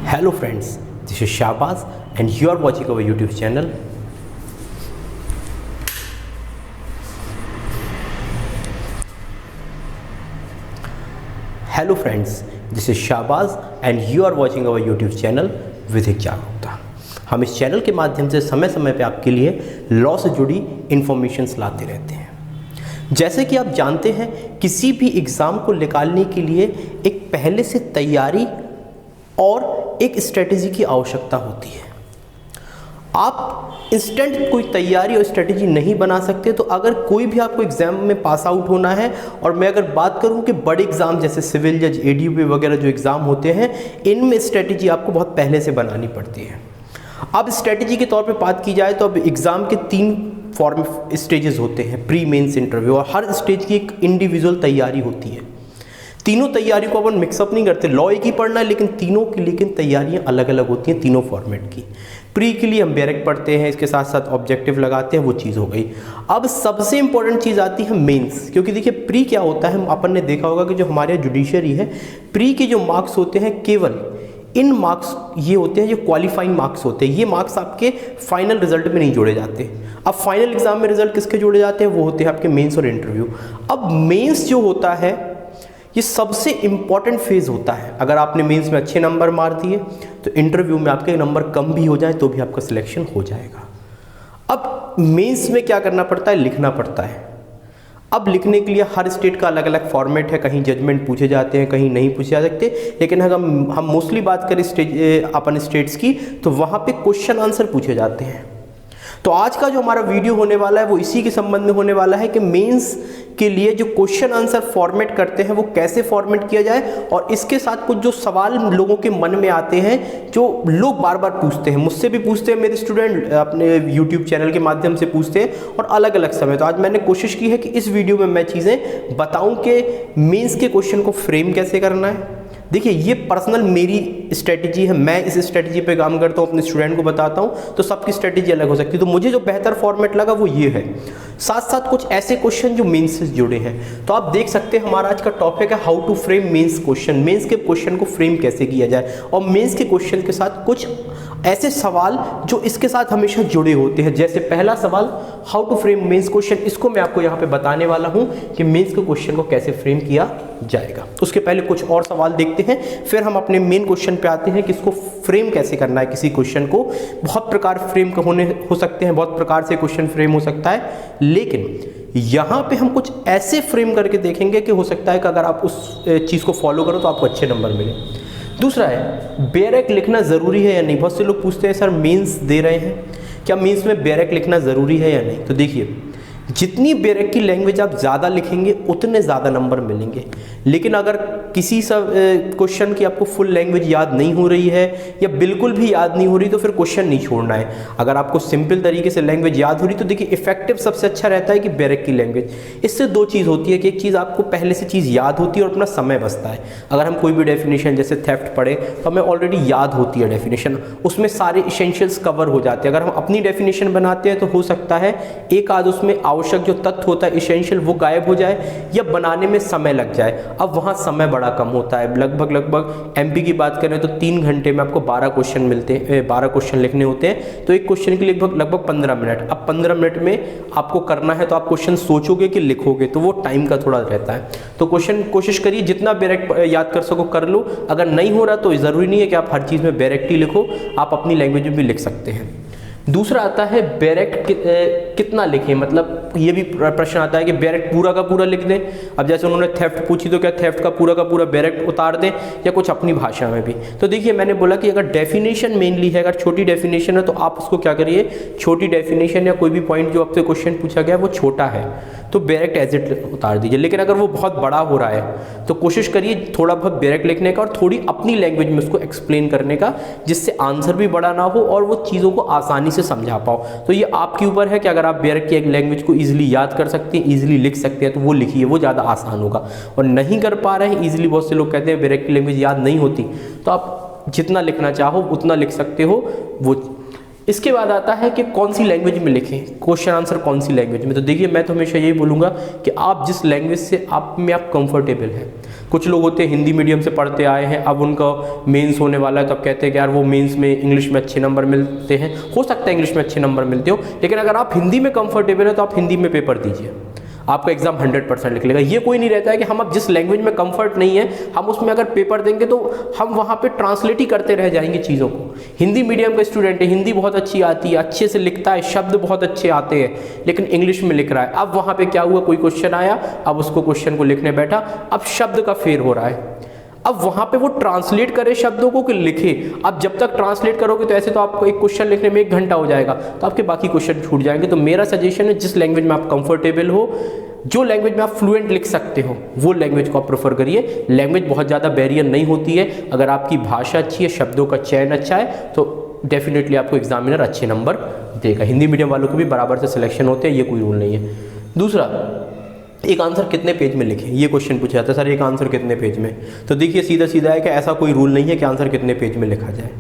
Hello friends, this is Shahbaz and you are watching our YouTube channel. Hello friends, this is Shahbaz and you are watching our YouTube channel विधिक जागरूकता। हम इस channel के माध्यम से समय समय पे आपके लिए लॉ से जुड़ी इन्फॉर्मेशंस लाते रहते हैं। जैसे कि आप जानते हैं, किसी भी एग्ज़ाम को निकालने के लिए एक पहले से तैयारी और एक स्ट्रेटजी की आवश्यकता होती है। आप इंस्टेंट कोई तैयारी और स्ट्रेटजी नहीं बना सकते। तो अगर कोई भी आपको एग्ज़ाम में पास आउट होना है, और मैं अगर बात करूं कि बड़े एग्ज़ाम जैसे सिविल जज, एडीयूपी वगैरह जो एग्ज़ाम होते हैं, इनमें स्ट्रेटजी आपको बहुत पहले से बनानी पड़ती है। अब स्ट्रेटजी के तौर पे बात की जाए तो अब एग्ज़ाम के 3 फॉर्म स्टेजेस होते हैं, प्री मेंस, इंटरव्यू, और हर स्टेज की एक इंडिविजुअल तैयारी होती है। तीनों तैयारी को अपन मिक्सअप नहीं करते, लॉ एक ही पढ़ना है, लेकिन तीनों की लेकिन तैयारियां अलग अलग होती हैं तीनों फॉर्मेट की। प्री के लिए हम बैरक पढ़ते हैं, इसके साथ साथ ऑब्जेक्टिव लगाते हैं, वो चीज़ हो गई। अब सबसे इंपॉर्टेंट चीज़ आती है मेंस, क्योंकि देखिए प्री क्या होता है, अपन ने देखा होगा कि जो हमारे जुडिशरी है, प्री के जो मार्क्स होते हैं केवल इन मार्क्स ये होते हैं जो क्वालिफाइंग मार्क्स होते हैं। ये मार्क्स आपके फाइनल रिजल्ट में नहीं जोड़े जाते। अब फाइनल एग्जाम में रिजल्ट किसके जोड़े जाते हैं, वो होते हैं आपके मेंस और इंटरव्यू। अब मेंस जो होता है ये सबसे इम्पॉर्टेंट फेज़ होता है। अगर आपने मेंस में अच्छे नंबर मार दिए तो इंटरव्यू में आपके नंबर कम भी हो जाए तो भी आपका सिलेक्शन हो जाएगा। अब मेंस में क्या करना पड़ता है, लिखना पड़ता है। अब लिखने के लिए हर स्टेट का अलग अलग फॉर्मेट है, कहीं जजमेंट पूछे जाते हैं, कहीं नहीं पूछे जा सकते। लेकिन अगर हम मोस्टली बात करें अपन स्टेट्स की, तो वहाँ पे क्वेश्चन आंसर पूछे जाते हैं। तो आज का जो हमारा वीडियो होने वाला है वो इसी के संबंध में होने वाला है कि मेंस के लिए जो क्वेश्चन आंसर फॉर्मेट करते हैं वो कैसे फॉर्मेट किया जाए, और इसके साथ कुछ जो सवाल लोगों के मन में आते हैं जो लोग बार बार पूछते हैं, मुझसे भी पूछते हैं, मेरे स्टूडेंट अपने यूट्यूब चैनल के माध्यम से पूछते हैं, और अलग अलग समय। तो आज मैंने कोशिश की है कि इस वीडियो में मैं चीज़ें बताऊं कि मेंस के क्वेश्चन को फ्रेम कैसे करना है। देखिए ये पर्सनल मेरी स्ट्रेटजी है, मैं इस स्ट्रेटजी पे काम करता हूँ, अपने स्टूडेंट को बताता हूँ, तो सबकी स्ट्रेटजी अलग हो सकती है। तो मुझे जो बेहतर फॉर्मेट लगा वो ये है। साथ साथ कुछ ऐसे क्वेश्चन जो मेंस से जुड़े हैं, तो आप देख सकते हैं हमारा आज का टॉपिक है how to frame mains question. Mains के क्वेश्चन को फ्रेम कैसे किया जाए, और मेंस के क्वेश्चन के साथ कुछ ऐसे सवाल जो इसके साथ हमेशा जुड़े होते हैं। जैसे पहला सवाल, how to frame mains question, इसको मैं आपको यहाँ पे बताने वाला हूँ कि मेंस के क्वेश्चन को कैसे फ्रेम किया जाएगा। उसके पहले कुछ और सवाल देखते हैं, फिर हम अपने मेन क्वेश्चन पे आते हैं कि इसको फ्रेम कैसे करना है। किसी क्वेश्चन को बहुत प्रकार फ्रेम हो सकते हैं, बहुत प्रकार से क्वेश्चन फ्रेम हो सकता है, लेकिन यहाँ पे हम कुछ ऐसे फ्रेम करके देखेंगे कि हो सकता है कि अगर आप उस चीज़ को फॉलो करो तो आपको अच्छे नंबर मिले। दूसरा है, बैरक लिखना ज़रूरी है या नहीं। बहुत से लोग पूछते हैं सर मेंस दे रहे हैं, क्या मेंस में बैरक लिखना ज़रूरी है या नहीं। तो देखिए, जितनी बैरक की लैंग्वेज आप ज़्यादा लिखेंगे उतने ज़्यादा नंबर मिलेंगे। लेकिन अगर किसी सब क्वेश्चन की आपको फुल लैंग्वेज याद नहीं हो रही है या बिल्कुल भी याद नहीं हो रही, तो फिर क्वेश्चन नहीं छोड़ना है। अगर आपको सिंपल तरीके से लैंग्वेज याद हो रही, तो देखिए इफेक्टिव सबसे अच्छा रहता है कि बैरक की लैंग्वेज। इससे 2 चीज़ होती है कि एक चीज़ आपको पहले से चीज़ याद होती है और अपना समय बचता है। अगर हम कोई भी डेफिनेशन जैसे थेफ्ट पढ़े तो हमें ऑलरेडी याद होती है डेफिनेशन, उसमें सारे इसेंशियल्स कवर हो जाते हैं। अगर हम अपनी डेफिनेशन बनाते हैं तो हो सकता है एक आध उसमें आवश्यक जो तत्व होता है इसेंशियल वो गायब हो जाए या बनाने में समय लग जाए। अब वहाँ समय बड़ा कम होता है। लगभग एमपी की बात करें तो 3 घंटे में आपको 12 क्वेश्चन मिलते हैं, 12 क्वेश्चन लिखने होते हैं। तो एक क्वेश्चन के लिए लगभग 15 मिनट। अब 15 मिनट में आपको करना है तो आप क्वेश्चन सोचोगे कि लिखोगे, तो वो टाइम का थोड़ा रहता है। तो क्वेश्चन कोशिश करिए जितना बैरक याद कर सको कर लो। अगर नहीं हो रहा तो ज़रूरी नहीं है कि आप हर चीज़ में बैरक ही लिखो, आप अपनी लैंग्वेज में भी लिख सकते हैं। दूसरा आता है बैरक कितना लिखें, मतलब ये भी प्रश्न आता है कि बैरक पूरा का पूरा लिख दें। अब जैसे उन्होंने थेफ्ट पूछी तो क्या थेफ्ट का पूरा बैरक उतार दें या कुछ अपनी भाषा में भी। तो देखिए मैंने बोला कि अगर डेफिनेशन मेनली है, अगर छोटी डेफिनेशन है तो आप उसको क्या करिए, छोटी डेफिनेशन या कोई भी पॉइंट जो आपसे क्वेश्चन पूछा गया वो छोटा है तो बैरक एज इट उतार दीजिए। लेकिन अगर वो बहुत बड़ा हो रहा है तो कोशिश करिए थोड़ा बहुत बैरक लिखने का और थोड़ी अपनी लैंग्वेज में उसको एक्सप्लेन करने का, जिससे आंसर भी बड़ा ना हो और वो चीज़ों को आसानी से समझा पाओ। तो ये आपके ऊपर है कि अगर आप बैरक की एक लैंग्वेज को ईजिली याद कर सकते हैं, ईजिली लिख सकते हैं, तो वो लिखिए, वो ज़्यादा आसान होगा। और नहीं कर पा रहे हैं ईजिली, बहुत से लोग कहते हैं बैरक की लैंग्वेज याद नहीं होती, तो आप जितना लिखना चाहो उतना लिख सकते हो वो। इसके बाद आता है कि कौन सी लैंग्वेज में लिखें, क्वेश्चन आंसर कौन सी लैंग्वेज में। तो देखिए मैं तो हमेशा यही बोलूँगा कि आप जिस लैंग्वेज से आप कंफर्टेबल हैं, कुछ लोग होते हैं हिंदी मीडियम से पढ़ते आए हैं, अब उनका मेंस होने वाला है तो अब कहते हैं कि यार वो मेंस में इंग्लिश में अच्छे नंबर मिलते हैं, हो सकता है इंग्लिश में अच्छे नंबर मिलते हो, लेकिन अगर आप हिंदी में कंफर्टेबल है तो आप हिंदी में पेपर दीजिए, आपका एग्जाम 100% लिख लेगा। ये कोई नहीं रहता है कि हम अब जिस लैंग्वेज में कंफर्ट नहीं है हम उसमें अगर पेपर देंगे तो हम वहाँ पे ट्रांसलेट ही करते रह जाएंगे चीज़ों को। हिंदी मीडियम का स्टूडेंट है, हिंदी बहुत अच्छी आती है, अच्छे से लिखता है, शब्द बहुत अच्छे आते हैं, लेकिन इंग्लिश में लिख रहा है। अब वहाँ पे क्या हुआ, कोई क्वेश्चन आया, अब उसको क्वेश्चन को लिखने बैठा, अब शब्द का फेर हो रहा है, अब वहाँ पे वो ट्रांसलेट करे शब्दों को कि लिखे। अब जब तक ट्रांसलेट करोगे तो ऐसे तो आपको एक क्वेश्चन लिखने में 1 घंटा हो जाएगा, तो आपके बाकी क्वेश्चन छूट जाएंगे। तो मेरा सजेशन है जिस लैंग्वेज में आप कंफर्टेबल हो, जो लैंग्वेज में आप फ्लुएंट लिख सकते हो, वो लैंग्वेज को आप प्रेफर करिए। लैंग्वेज बहुत ज़्यादा बैरियर नहीं होती है, अगर आपकी भाषा अच्छी है, शब्दों का चयन अच्छा है तो डेफिनेटली आपको एग्जामिनर अच्छे नंबर देगा। हिंदी मीडियम वालों को भी बराबर से सिलेक्शन होते हैं, ये कोई रूल नहीं है। दूसरा, एक आंसर कितने पेज में लिखें, ये क्वेश्चन पूछा जाता है, सर एक आंसर कितने पेज में। तो देखिए सीधा सीधा है कि ऐसा कोई रूल नहीं है कि आंसर कितने पेज में लिखा जाए,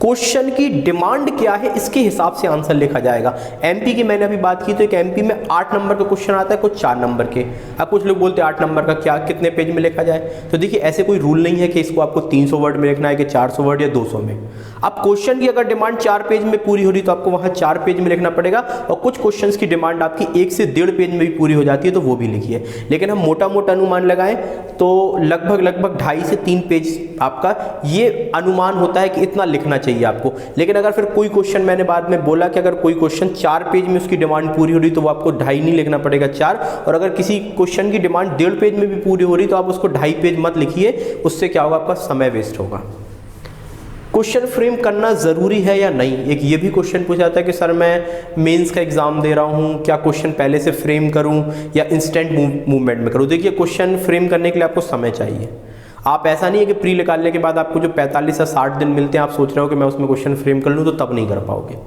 क्वेश्चन की डिमांड क्या है इसके हिसाब से आंसर लिखा जाएगा। एमपी की मैंने अभी बात की तो एक एमपी में 8 नंबर का क्वेश्चन आता है, कुछ 4 नंबर के। अब कुछ लोग बोलते हैं 8 नंबर का क्या कितने पेज में लिखा जाए, तो देखिए ऐसे कोई रूल नहीं है कि इसको आपको 300 वर्ड में लिखना है कि 400 वर्ड या 200 में। अब क्वेश्चन की अगर डिमांड 4 पेज में पूरी हो रही तो आपको वहाँ 4 पेज में लिखना पड़ेगा, और कुछ क्वेश्चन की डिमांड आपकी 1 से 1.5 पेज में भी पूरी हो जाती है तो वो भी लिखिए। लेकिन हम मोटा मोटा अनुमान लगाएं तो लगभग 2.5 से 3 पेज आपका ये अनुमान होता है कि इतना लिखना चाहिए आपको। लेकिन अगर फिर कोई क्वेश्चन, मैंने बाद में बोला कि अगर कोई क्वेश्चन 4 पेज में उसकी डिमांड पूरी हो रही तो वो आपको 2.5 नहीं लिखना पड़ेगा, 4। और अगर किसी क्वेश्चन की डिमांड 1.5 पेज में भी पूरी हो रही तो आप उसको 2.5 पेज मत लिखिए, उससे क्या होगा, आपका समय वेस्ट होगा। क्वेश्चन फ्रेम करना ज़रूरी है या नहीं, एक ये भी क्वेश्चन पूछा जाता है कि सर मैं मेंस का एग्जाम दे रहा हूँ, क्या क्वेश्चन पहले से फ्रेम करूँ या इंस्टेंट मूवमेंट में करूँ। देखिए क्वेश्चन फ्रेम करने के लिए आपको समय चाहिए। आप ऐसा नहीं है कि प्री निकालने के बाद आपको जो 45 या 60 दिन मिलते हैं आप सोच रहे हो कि मैं उसमें क्वेश्चन फ्रेम कर लूँ, तो तब नहीं कर पाओगे।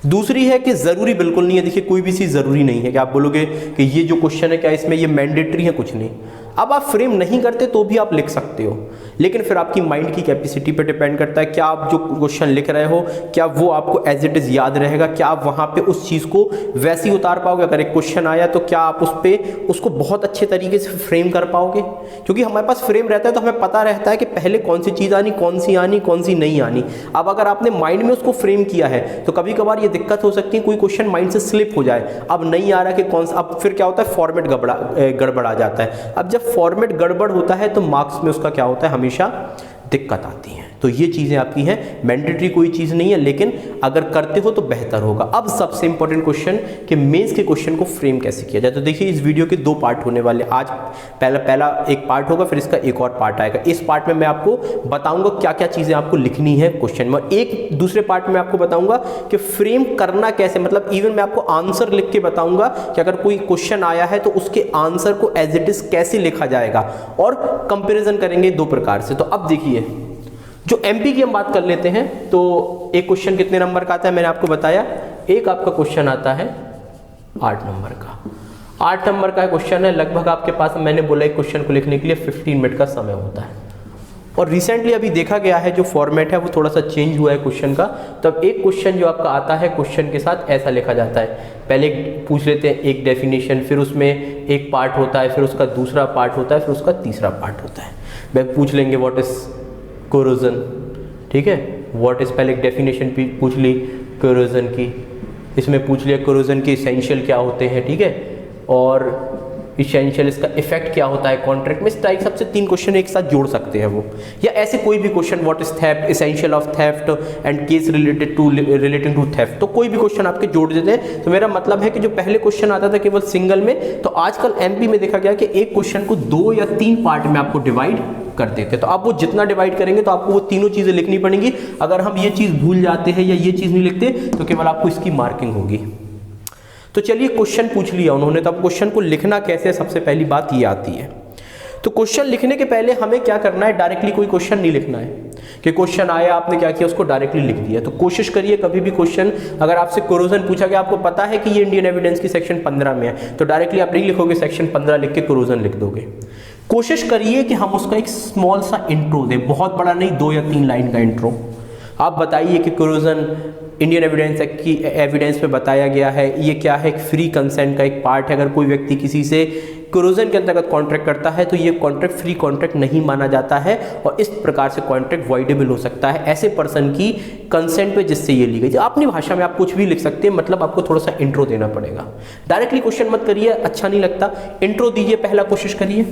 दूसरी है कि ज़रूरी बिल्कुल नहीं है। देखिए कोई भी चीज़ ज़रूरी नहीं है कि आप बोलोगे कि ये जो क्वेश्चन है क्या इसमें ये मैंडेटरी है, कुछ नहीं। अब आप फ्रेम नहीं करते तो भी आप लिख सकते हो, लेकिन फिर आपकी माइंड की कैपेसिटी पे डिपेंड करता है, क्या आप जो क्वेश्चन लिख रहे हो क्या वो आपको एज इट इज़ याद रहेगा, क्या आप वहाँ पे उस चीज़ को वैसे ही उतार पाओगे। अगर एक क्वेश्चन आया तो क्या आप उसको बहुत अच्छे तरीके से फ्रेम कर पाओगे, क्योंकि हमारे पास फ्रेम रहता है तो हमें पता रहता है कि पहले कौन सी चीज़ आनी, कौन सी नहीं आनी। अब अगर आपने माइंड में उसको फ्रेम किया है तो कभी कभार ये दिक्कत हो सकती है कोई क्वेश्चन माइंड से स्लिप हो जाए, अब नहीं आ रहा कि कौन सा, अब फिर क्या होता है फॉर्मेट गड़बड़ा जाता है। अब जब फॉर्मेट गड़बड़ होता है तो मार्क्स में उसका क्या होता है, हमेशा दिक्कत आती है। तो ये चीज़ें आपकी हैं, मैंडेटरी कोई चीज़ नहीं है, लेकिन अगर करते हो तो बेहतर होगा। अब सबसे इंपॉर्टेंट क्वेश्चन कि मेंस के क्वेश्चन को फ्रेम कैसे किया जाए। तो देखिए इस वीडियो के 2 पार्ट होने वाले, आज पहला एक पार्ट होगा, फिर इसका एक और पार्ट आएगा। इस पार्ट में मैं आपको बताऊंगा क्या क्या चीज़ें आपको लिखनी है क्वेश्चन में, एक दूसरे पार्ट में आपको बताऊंगा कि फ्रेम करना कैसे, मतलब इवन मैं आपको आंसर लिख के बताऊंगा कि अगर कोई क्वेश्चन आया है तो उसके आंसर को एज इट इज कैसे लिखा जाएगा, और कंपेरिजन करेंगे 2 प्रकार से। तो अब देखिए जो एमपी की हम बात कर लेते हैं, तो एक क्वेश्चन कितने नंबर का आता है मैंने आपको बताया, एक आपका क्वेश्चन आता है 8 नंबर का। 8 नंबर का क्वेश्चन है, लगभग आपके पास मैंने बोला एक क्वेश्चन को लिखने के लिए 15 मिनट का समय होता है। और रिसेंटली अभी देखा गया है जो फॉर्मेट है वो थोड़ा सा चेंज हुआ है क्वेश्चन का। तब एक क्वेश्चन जो आपका आता है क्वेश्चन के साथ ऐसा लिखा जाता है, पहले पूछ लेते हैं एक डेफिनेशन, फिर उसमें एक पार्ट होता है, फिर उसका दूसरा पार्ट होता है, फिर उसका तीसरा पार्ट होता है। वह पूछ लेंगे व्हाट इज कोरोजन, ठीक है, व्हाट इज, पहले एक डेफिनेशन पूछ ली कोरोजन की, इसमें पूछ लिया कोरोजन के इसेंशियल क्या होते हैं, ठीक है, और इसेंशियल इसका इफेक्ट क्या होता है कॉन्ट्रैक्ट में। इस टाइप सबसे 3 क्वेश्चन एक साथ जोड़ सकते हैं वो, या ऐसे कोई भी question what is theft, essential of theft and case relating to theft, तो कोई भी क्वेश्चन आपके जोड़ देते हैं। तो मेरा मतलब है कि जो पहले क्वेश्चन आता था केवल सिंगल में, तो आजकल एमपी में देखा गया कि एक क्वेश्चन को 2 या 3 पार्ट में आपको डिवाइड कर देते। तो आप वो जितना डिवाइड करेंगे तो आपको वो तीनों चीजें लिखनी पड़ेंगी। अगर हम ये चीज भूल जाते हैं या ये चीज नहीं लिखते तो केवल आपको इसकी मार्किंग होगी। तो चलिए क्वेश्चन पूछ लिया उन्होंने, तो अब क्वेश्चन को लिखना कैसे, सबसे पहली बात ये आती है। तो क्वेश्चन लिखने के पहले हमें क्या करना है, डायरेक्टली कोई क्वेश्चन नहीं लिखना है कि क्वेश्चन आया आपने क्या किया उसको डायरेक्टली लिख दिया। तो कोशिश करिए कभी भी क्वेश्चन अगर आपसे कोरोजन पूछा गया, आपको पता है कि ये इंडियन एविडेंस की सेक्शन 15 में है, तो डायरेक्टली आप नहीं लिखोगे सेक्शन 15 लिख के कोरोजन लिख दोगे। कोशिश करिए कि हम उसका एक स्मॉल सा इंट्रो दें, बहुत बड़ा नहीं, 2 या 3 लाइन का इंट्रो। आप बताइए कि कोरोजन इंडियन एविडेंस एक्ट की एविडेंस में बताया गया है, ये क्या है, एक फ्री कंसेंट का एक पार्ट है। अगर कोई व्यक्ति किसी से कोरोजन के अंतर्गत कॉन्ट्रैक्ट करता है तो ये कॉन्ट्रैक्ट फ्री कॉन्ट्रैक्ट नहीं माना जाता है और इस प्रकार से कॉन्ट्रैक्ट वॉइडेबल हो सकता है ऐसे पर्सन की कंसेंट पे जिससे ये ली गई। अपनी भाषा में आप कुछ भी लिख सकते हैं, मतलब आपको थोड़ा सा इंट्रो देना पड़ेगा। डायरेक्टली क्वेश्चन मत करिए, अच्छा नहीं लगता। इंट्रो दीजिए, पहला कोशिश करिए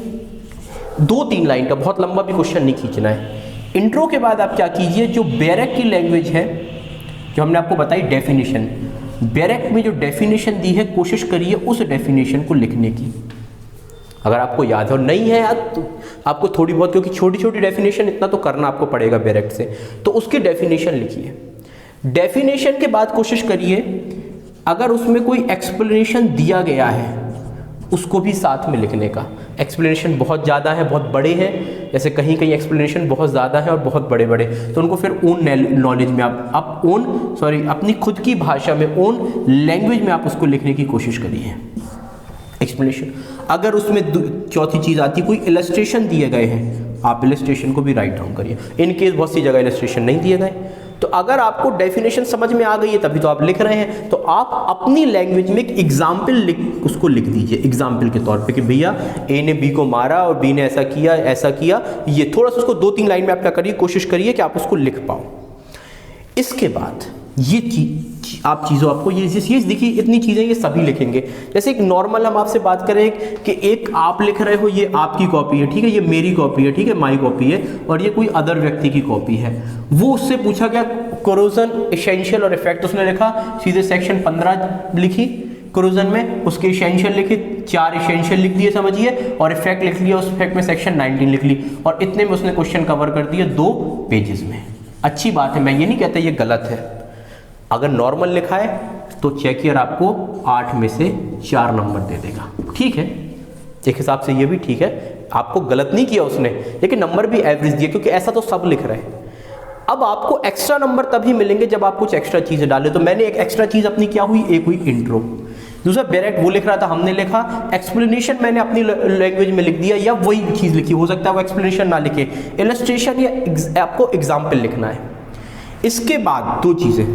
2-3 लाइन का, बहुत लंबा भी क्वेश्चन नहीं खींचना है। इंट्रो के बाद आप क्या कीजिए, जो बैरक की लैंग्वेज है जो हमने आपको बताई डेफिनेशन, बैरक में जो डेफिनेशन दी है कोशिश करिए उस डेफिनेशन को लिखने की। अगर आपको याद हो, नहीं है याद तो आपको थोड़ी बहुत, क्योंकि छोटी छोटी डेफिनेशन इतना तो करना आपको पड़ेगा बैरक से, तो उसकी डेफिनेशन लिखिए। डेफिनेशन के बाद कोशिश करिए अगर उसमें कोई एक्सप्लेनेशन दिया गया है उसको भी साथ में लिखने का। एक्सप्लेनेशन बहुत ज़्यादा है, बहुत बड़े हैं, जैसे कहीं कहीं एक्सप्लेनेशन बहुत ज़्यादा है और बहुत बड़े बड़े, तो उनको फिर ओन नॉलेज में आप अपनी खुद की भाषा में, ओन लैंग्वेज में आप उसको लिखने की कोशिश करिए एक्सप्लेनेशन। अगर उसमें चौथी चीज़ आती है, कोई इलस्ट्रेशन दिए गए हैं, आप इलस्ट्रेशन को भी राइट डाउन करिए। इन केस बहुत सी जगह इलस्ट्रेशन नहीं दिए गए, तो अगर आपको डेफिनेशन समझ में आ गई है तभी तो आप लिख रहे हैं, तो आप अपनी लैंग्वेज में एक एग्जाम्पल उसको लिख दीजिए एग्जाम्पल के तौर पे कि भैया ए ने बी को मारा और बी ने ऐसा किया। ये थोड़ा सा उसको 2-3 लाइन में आप क्या करिए, कोशिश करिए कि आप उसको लिख पाओ। इसके बाद ये आप चीज़ों आपको ये देखिए, इतनी चीज़ें ये सभी लिखेंगे। जैसे एक नॉर्मल हम आपसे बात करें कि एक आप लिख रहे हो, ये आपकी कॉपी है, ठीक है, ये मेरी कॉपी है, ठीक है, माई कॉपी है, और ये कोई अदर व्यक्ति की कॉपी है। वो उससे पूछा गया कोरोजन एसेंशियल और इफेक्ट, उसने लिखा सीधे सेक्शन 15 लिखी कोरोजन में, उसके एसेंशियल लिखे, 4 एसेंशियल लिख दिए समझिए, और इफेक्ट लिख लिया, उस इफेक्ट में सेक्शन 19 लिख ली, और इतने में उसने क्वेश्चन कवर कर दिया 2 पेजेस में। अच्छी बात है, मैं ये नहीं कहता ये गलत है। अगर नॉर्मल लिखा है तो चेकियर आपको 8 में से 4 नंबर दे देगा, ठीक है, एक हिसाब से ये भी ठीक है, आपको गलत नहीं किया उसने, लेकिन नंबर भी एवरेज दिया, क्योंकि ऐसा तो सब लिख रहे हैं। अब आपको एक्स्ट्रा नंबर तभी मिलेंगे जब आप कुछ एक्स्ट्रा चीज़ें डालें। तो मैंने एक एक्स्ट्रा चीज़ अपनी क्या हुई, एक हुई इंट्रो, दूसरा बैरक वो लिख रहा था, हमने लिखा, एक्सप्लेनेशन मैंने अपनी लैंग्वेज में लिख दिया या वही चीज़ लिखी, हो सकता है वो एक्सप्लेनेशन ना लिखे, इलस्ट्रेशन या आपको एग्जाम्पल लिखना है। इसके बाद 2 चीज़ें,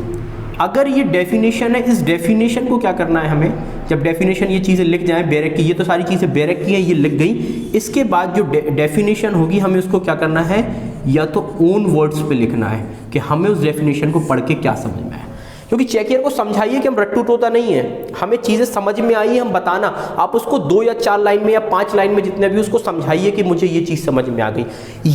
अगर ये डेफिनेशन है, इस डेफिनेशन को क्या करना है हमें, जब डेफिनेशन ये चीज़ें लिख जाएं बैरक की, ये तो सारी चीज़ें बैरक की हैं, ये लिख गई, इसके बाद जो डेफिनेशन होगी हमें उसको क्या करना है, या तो ओन वर्ड्स पे लिखना है कि हमें उस डेफिनेशन को पढ़ के क्या समझ में आया। क्योंकि चेकियर को समझाइए कि हम रट्टू टोता नहीं है, हमें चीज़ें समझ में आई हम बताना, आप उसको 2 या 4 लाइन में या 5 लाइन में जितने भी उसको समझाइए कि मुझे ये चीज़ समझ में आ गई।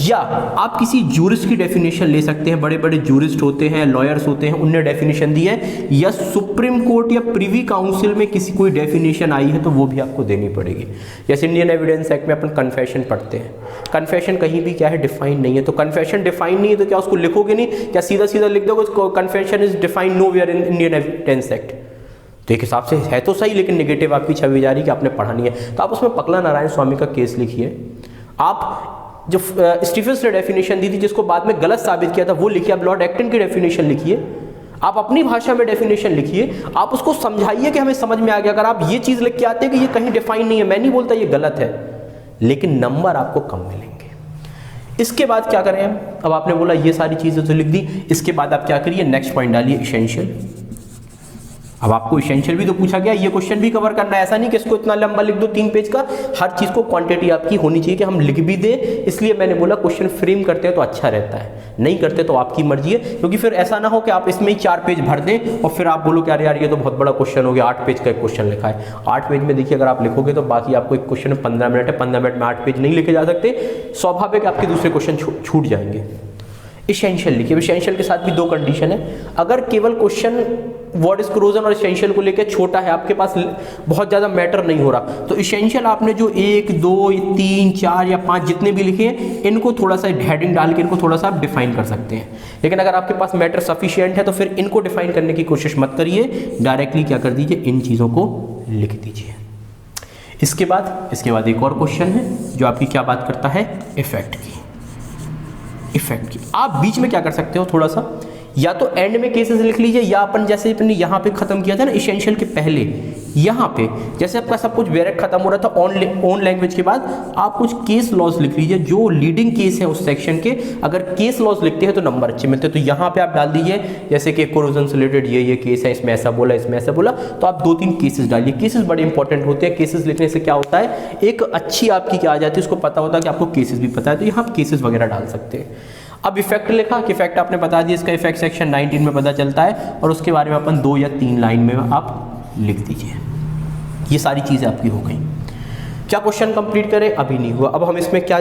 या आप किसी जूरिस्ट की डेफिनेशन ले सकते हैं, बड़े बड़े जूरिस्ट होते हैं, लॉयर्स होते हैं, उनने डेफिनेशन दी है, या सुप्रीम कोर्ट या प्रिवी काउंसिल में किसी कोई डेफिनेशन आई है तो वो भी आपको देनी पड़ेगी। जैसे इंडियन एविडेंस एक्ट में अपन कन्फेशन पढ़ते हैं, कन्फेशन कहीं भी क्या है, डिफाइन नहीं है, तो कन्फेशन डिफाइन नहीं है तो क्या उसको लिखोगे नहीं, क्या सीधा सीधा लिख दोगे confession is define no in Indian evidence act, तो एक हिसाब से है तो सही, लेकिन नेगेटिव आपकी छवि जा रही है कि आपने पढ़ा नहीं है। तो आप उसमें पकला नारायण स्वामी का केस लिखिए, आप जो स्टीफेंस ने डेफिनेशन दी थी जिसको बाद में गलत साबित किया था वो लिखिए, आप लॉर्ड एक्टन की डेफिनेशन लिखिए, आप अपनी भाषा में डेफिनेशन लिखिए, आप उसको समझाइए कि हमें समझ में आ गया। अगर आप ये चीज़ लिख के आते हैं कि ये कहीं डिफाइन नहीं है, मैं नहीं बोलता ये गलत है, लेकिन नंबर आपको कम मिलेंगे। इसके बाद क्या करें हम, अब आपने बोला ये सारी चीज़ें तो लिख दी, इसके बाद आप क्या करिए, नेक्स्ट पॉइंट डालिए इसेंशियल। अब आपको इसेंशियल भी तो पूछा गया, ये क्वेश्चन भी कवर करना है, ऐसा नहीं कि इसको इतना लंबा लिख दो 3 पेज का, हर चीज़ को क्वांटिटी आपकी होनी चाहिए कि हम लिख भी दें। इसलिए मैंने बोला क्वेश्चन फ्रेम करते हैं तो अच्छा रहता है, नहीं करते तो आपकी मर्जी है, क्योंकि फिर ऐसा ना हो कि आप इसमें ही 4 पेज भर दें और फिर आप बोलो कि अरे यार ये तो बहुत बड़ा क्वेश्चन हो गया, 8 पेज का एक क्वेश्चन लिखा है। 8 पेज में देखिए अगर आप लिखोगे तो बाकी आपको एक क्वेश्चन 15 मिनट है, 15 मिनट में 8 पेज नहीं लिखे जा सकते, स्वाभाविक आपके दूसरे क्वेश्चन छूट जाएंगे। इसेंशियल लिखिए, इसेंशियल के साथ भी 2 कंडीशन है, अगर केवल क्वेश्चन व्हाट इज कोरोजन और इसेंशियल को लेकर छोटा है, आपके पास बहुत ज़्यादा मैटर नहीं हो रहा, तो इसेंशियल आपने जो 1, 2, 3, 4 या 5 जितने भी लिखे हैं इनको थोड़ा सा हेडिंग डाल के इनको थोड़ा सा आप डिफाइन कर सकते हैं। लेकिन अगर आपके पास मैटर सफिशिएंट है तो फिर इनको डिफाइन करने की कोशिश मत करिए, डायरेक्टली क्या कर दीजिए, इन चीज़ों को लिख दीजिए। इसके बाद एक और क्वेश्चन है जो आपकी क्या बात करता है, इफेक्ट की। आप बीच में क्या कर सकते हो, थोड़ा सा या तो एंड में केसेस लिख लीजिए, या अपन जैसे अपने यहाँ पे खत्म किया था ना इसेंशियल के पहले, यहाँ पे जैसे आपका सब कुछ डायरेक्ट खत्म हो रहा था ऑन लैंग्वेज के बाद, आप कुछ केस लॉज लिख लीजिए जो लीडिंग केस है उस सेक्शन के। अगर केस लॉज लिखते हैं तो नंबर अच्छे मिलते हैं। तो यहाँ पे आप डाल दीजिए जैसे कि कोरोजन से रिलेटेड ये केस है, इसमें ऐसा बोला, इसमें ऐसा बोला, तो आप 2-3 केसेस डालिए। केसेस बड़े इंपॉर्टेंट होते हैं। केसेस लिखने से क्या होता है, एक अच्छी आपकी क्या आ जाती है, उसको पता होता है कि आपको केसेस भी पता है, तो यहाँ आप केसेस वगैरह डाल सकते हैं। अब इफेक्ट लिखा कि इफेक्ट आपने बता दिया, इसका इफेक्ट सेक्शन 19 में पता चलता है, और उसके बारे में अपन 2 या 3 लाइन में आप लिख दीजिए। ये सारी चीज़ें आपकी हो गई। क्या क्वेश्चन कंप्लीट करें? अभी नहीं हुआ। अब हम इसमें क्या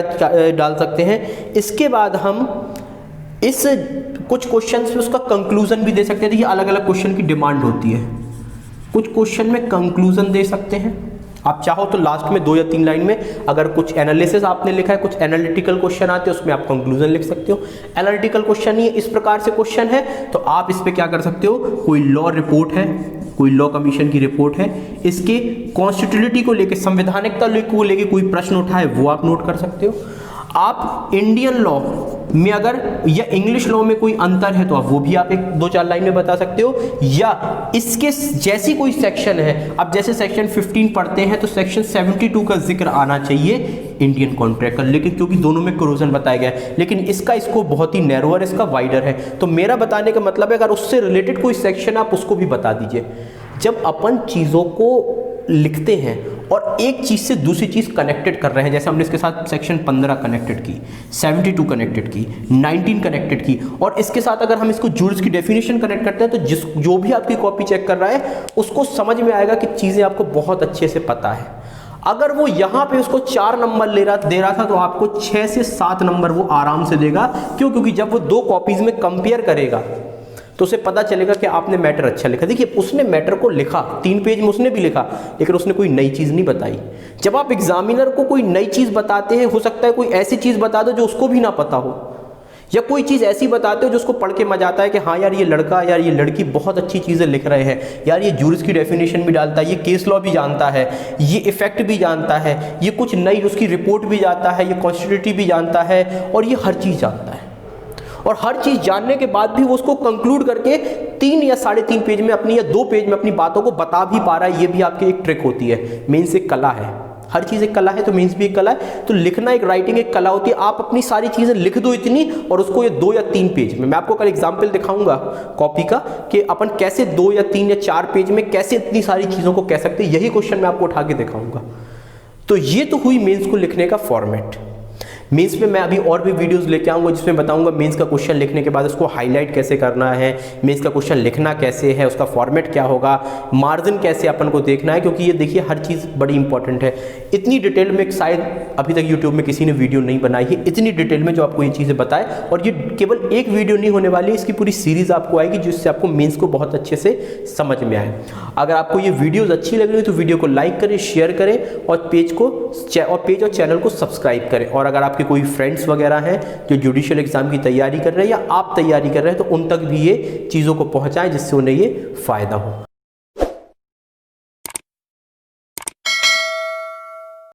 डाल सकते हैं, इसके बाद हम इस कुछ क्वेश्चन पे उसका कंक्लूजन भी दे सकते हैं। देखिए अलग अलग क्वेश्चन की डिमांड होती है। कुछ क्वेश्चन में कंक्लूजन दे सकते हैं, आप चाहो तो लास्ट में 2 या 3 लाइन में, अगर कुछ एनालिसिस आपने लिखा है, कुछ एनालिटिकल क्वेश्चन आते हैं, उसमें आप कंक्लूजन लिख सकते हो। एनालिटिकल क्वेश्चन ही इस प्रकार से क्वेश्चन है, तो आप इस पे क्या कर सकते हो, कोई लॉ रिपोर्ट है, कोई लॉ कमीशन की रिपोर्ट है, इसके कॉन्स्टिट्यूटिविटी को लेकर, संवैधानिकता को लेकर कोई प्रश्न उठा है, वो आप नोट कर सकते हो। आप इंडियन लॉ में अगर या इंग्लिश लॉ में कोई अंतर है तो आप वो भी आप 1-2-4 लाइन में बता सकते हो, या इसके जैसी कोई सेक्शन है, अब जैसे सेक्शन 15 पढ़ते हैं तो सेक्शन 72 का जिक्र आना चाहिए इंडियन कॉन्ट्रैक्ट का, लेकिन क्योंकि दोनों में कोरोजन बताया गया है, लेकिन इसका इसको बहुत ही नैरोअर, इसका वाइडर है। तो मेरा बताने का मतलब है अगर उससे रिलेटेड कोई सेक्शन आप उसको भी बता दीजिए। जब अपन चीज़ों को लिखते हैं और एक चीज़ से दूसरी चीज़ कनेक्टेड कर रहे हैं, जैसे हमने इसके साथ सेक्शन 15 कनेक्टेड की, 72 कनेक्टेड की, 19 कनेक्टेड की, और इसके साथ अगर हम इसको जूरिस की डेफिनेशन कनेक्ट करते हैं तो जो भी आपकी कॉपी चेक कर रहा है उसको समझ में आएगा कि चीज़ें आपको बहुत अच्छे से पता है। अगर वो यहाँ पे उसको 4 नंबर दे रहा था तो आपको 6 से 7 नंबर वो आराम से देगा। क्यों? क्योंकि जब वो 2 कॉपीज़ में कंपेयर करेगा तो उसे पता चलेगा कि आपने मैटर अच्छा लिखा। देखिए उसने मैटर को लिखा, 3 पेज में उसने भी लिखा, लेकिन उसने कोई नई चीज़ नहीं बताई। जब आप एग्जामिनर को कोई नई चीज़ बताते हैं, हो सकता है कोई ऐसी चीज़ बता दो जो उसको भी ना पता हो, या कोई चीज़ ऐसी बताते हो जो उसको पढ़ के मजा आता है कि हाँ यार ये लड़का यार ये लड़की बहुत अच्छी चीज़ें लिख रहे हैं, यार ये जूरिस की डेफिनेशन भी डालता है, ये केस लॉ भी जानता है, ये इफेक्ट भी जानता है, ये कुछ नई उसकी रिपोर्ट भी जानता है, ये कॉन्स्टिट्यूटिव भी जानता है, और ये हर चीज़ जानता है। और हर चीज़ जानने के बाद भी वो उसको कंक्लूड करके 3 या 3.5 पेज में अपनी, या 2 पेज में अपनी बातों को बता भी पा रहा है। ये भी आपकी एक ट्रिक होती है। मेंस एक कला है, हर चीज़ एक कला है, तो मेंस भी एक कला है। तो लिखना, एक राइटिंग एक कला होती है। आप अपनी सारी चीज़ें लिख दो इतनी, और उसको ये 2 या 3 पेज में, मैं आपको कल एग्जाम्पल दिखाऊंगा कॉपी का कि अपन कैसे 2 या 3 या 4 पेज में कैसे इतनी सारी चीज़ों को कह सकते हैं। यही क्वेश्चन मैं आपको उठा के दिखाऊंगा। तो ये तो हुई मेंस को लिखने का फॉर्मेट। मेंस में मैं अभी और भी वीडियोस लेके आऊँगा जिसमें बताऊँगा मेंस का क्वेश्चन लिखने के बाद उसको हाईलाइट कैसे करना है, मेंस का क्वेश्चन लिखना कैसे है, उसका फॉर्मेट क्या होगा, मार्जिन कैसे अपन को देखना है, क्योंकि ये देखिए हर चीज़ बड़ी इंपॉर्टेंट है। इतनी डिटेल में शायद अभी तक यूट्यूब में किसी ने वीडियो नहीं बनाई है इतनी डिटेल में जो आपको ये चीज़ें बताए। और ये केवल एक वीडियो नहीं होने वाली, इसकी पूरी सीरीज़ आपको आएगी जिससे आपको मेंस को बहुत अच्छे से समझ में आए। अगर आपको ये वीडियोज़ अच्छी लग रही है तो वीडियो को लाइक करें, शेयर करें, और पेज और चैनल को सब्सक्राइब करें। और अगर आपके कोई फ्रेंड्स वगैरह हैं जो जुडिशियल एग्जाम की तैयारी कर रहे हैं या आप तैयारी कर रहे हैं तो उन तक भी ये चीज़ों को पहुंचाएं जिससे उन्हें ये फ़ायदा हो।